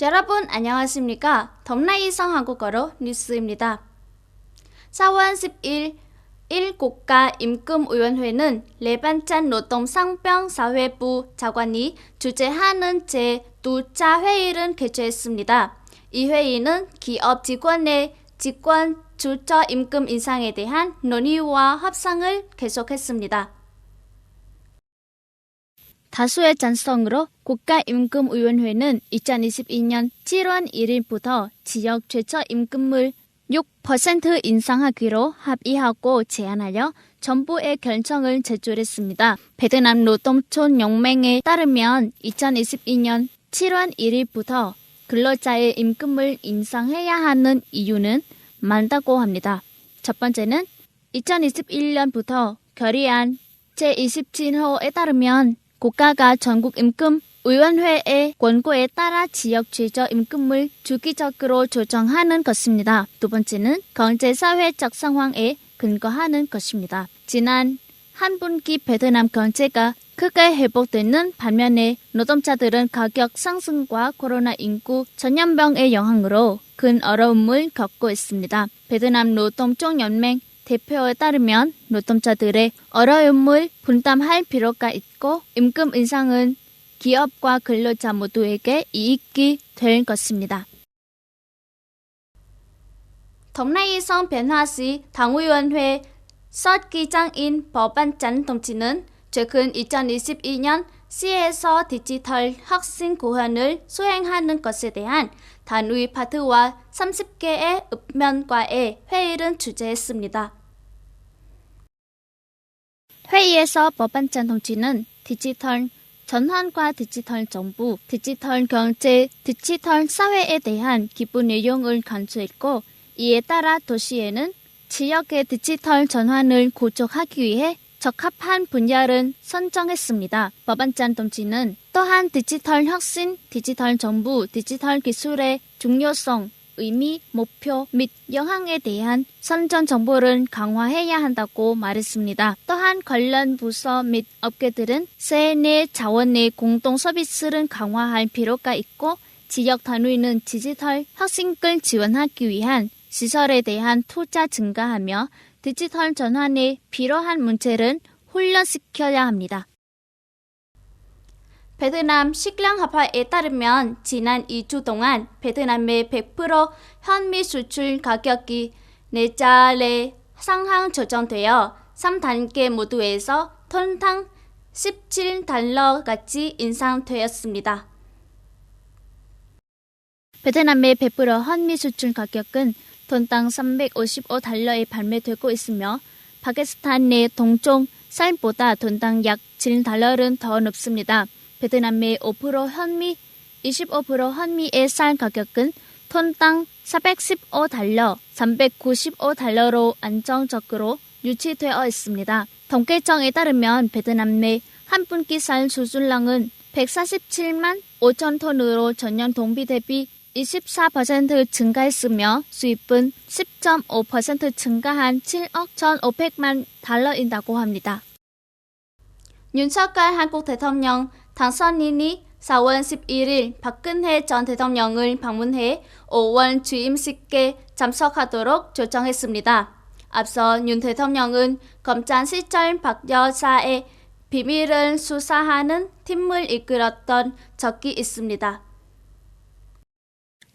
여러분 안녕하십니까? 덤나이성 한국어로 뉴스입니다. 4월 10일 국가임금위원회는 레반찬 노동상병사회부 장관이 주재하는 제2차 회의를 개최했습니다. 이 회의는 기업 직원의 직권 주처 임금 인상에 대한 논의와 협상을 계속했습니다. 다수의 찬성으로 국가임금위원회는 2022년 7월 1일부터 지역 최저임금을 6% 인상하기로 합의하고 제안하여 정부의 결정을 제출했습니다. 베트남 노동촌 연맹에 따르면 2022년 7월 1일부터 근로자의 임금을 인상해야 하는 이유는 많다고 합니다. 첫 번째는 2021년부터 결의안 제27호에 따르면 국가가 전국임금위원회의 권고에 따라 지역 최저임금을 주기적으로 조정하는 것입니다. 두 번째는 경제사회적 상황에 근거하는 것입니다. 지난 한 분기 베트남 경제가 크게 회복되는 반면에 노동자들은 가격 상승과 코로나19 전염병의 영향으로 큰 어려움을 겪고 있습니다. 베트남 노동총 연맹 대표에 따르면 노동자들의 어려움을 분담할 필요가 있고 임금 인상은 기업과 근로자 모두에게 이익이 될 것입니다. 덤나이성 변화시 당위원회 첫 기장인 법안찬 동치는 최근 2022년 시에서 디지털 혁신 구현을 수행하는 것에 대한 단위 파트와 30개의 읍면과의 회의를 주재했습니다. 회의에서 법안찬 동치는 디지털 전환과 디지털 정부, 디지털 경제, 디지털 사회에 대한 기본 내용을 강조했고 이에 따라 도시에는 지역의 디지털 전환을 구축하기 위해 적합한 분야를 선정했습니다. 법안찬 동치는 또한 디지털 혁신, 디지털 정부, 디지털 기술의 중요성, 의미, 목표 및 영향에 대한 선전 정보를 강화해야 한다고 말했습니다. 또한 관련 부서 및 업계들은 세내 자원의 공동 서비스를 강화할 필요가 있고 지역 단위는 디지털 혁신을 지원하기 위한 시설에 대한 투자 증가하며 디지털 전환에 필요한 문제를 훈련시켜야 합니다. 베트남 식량협회에 따르면 지난 2주 동안 베트남의 100% 현미 수출 가격이 4차례 상향 조정되어 3단계 모두에서 톤당 17달러까지 인상되었습니다. 베트남의 100% 현미 수출 가격은 톤당 355달러에 판매되고 있으며 파키스탄의 동종 쌀보다 톤당 약 7달러는 더 높습니다. 베트남의 5% 현미, 25% 현미의 쌀 가격은 톤당 415달러, 395달러로 안정적으로 유지되어 있습니다. 통계청에 따르면 베트남의 한 분기 쌀 수출량은 147만 5천 톤으로 전년 동기 대비 24% 증가했으며 수입은 10.5% 증가한 7억 1,500만 달러인다고 합니다. 윤석열 한국 대통령 당선인이 4월 11일 박근혜 전 대통령을 방문해 5월 취임식에 참석하도록 조정했습니다. 앞서 윤 대통령은 검찰 시절 박 여사의 비밀을 수사하는 팀을 이끌었던 적이 있습니다.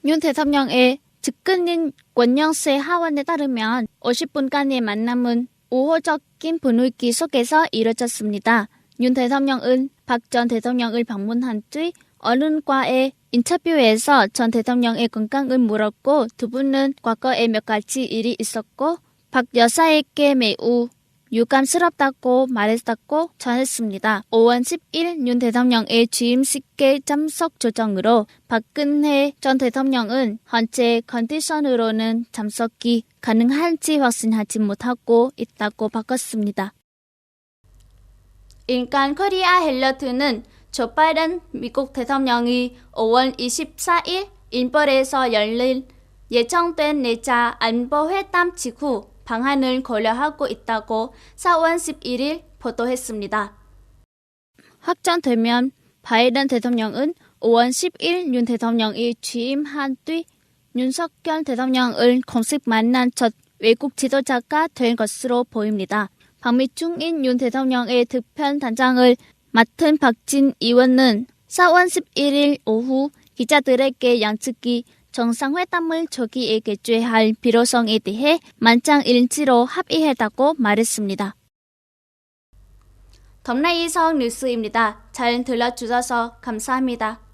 윤 대통령의 측근인 권영세 하원에 따르면 50분간의 만남은 우호적인 분위기 속에서 이뤄졌습니다. 윤 대통령은 박 전 대통령을 방문한 뒤 언론과의 인터뷰에서 전 대통령의 건강을 물었고 두 분은 과거에 몇 가지 일이 있었고 박 여사에게 매우 유감스럽다고 말했다고 전했습니다. 5월 10일 윤 대통령의 취임식에 참석 조정으로 박근혜 전 대통령은 현재 컨디션으로는 참석이 가능할지 확신하지 못하고 있다고 바꿨습니다. 인간 코리아 헬러트는 조 바이든 미국 대통령이 5월 24일 인벌에서 열릴 예정된 4차 안보회담 직후 방안을 고려하고 있다고 4월 11일 보도했습니다. 확정되면 바이든 대통령은 5월 10일 윤 대통령이 취임한 뒤 윤석열 대통령을 공식 만난 첫 외국 지도자가 된 것으로 보입니다. 방미 중인 윤 대통령의 특별단장을 맡은 박진 의원은 4월 11일 오후 기자들에게 양측이 정상회담을 조기에 개최할 필요성에 대해 만장일치로 합의했다고 말했습니다. 덤나이성 뉴스입니다. 잘 들어주셔서 감사합니다.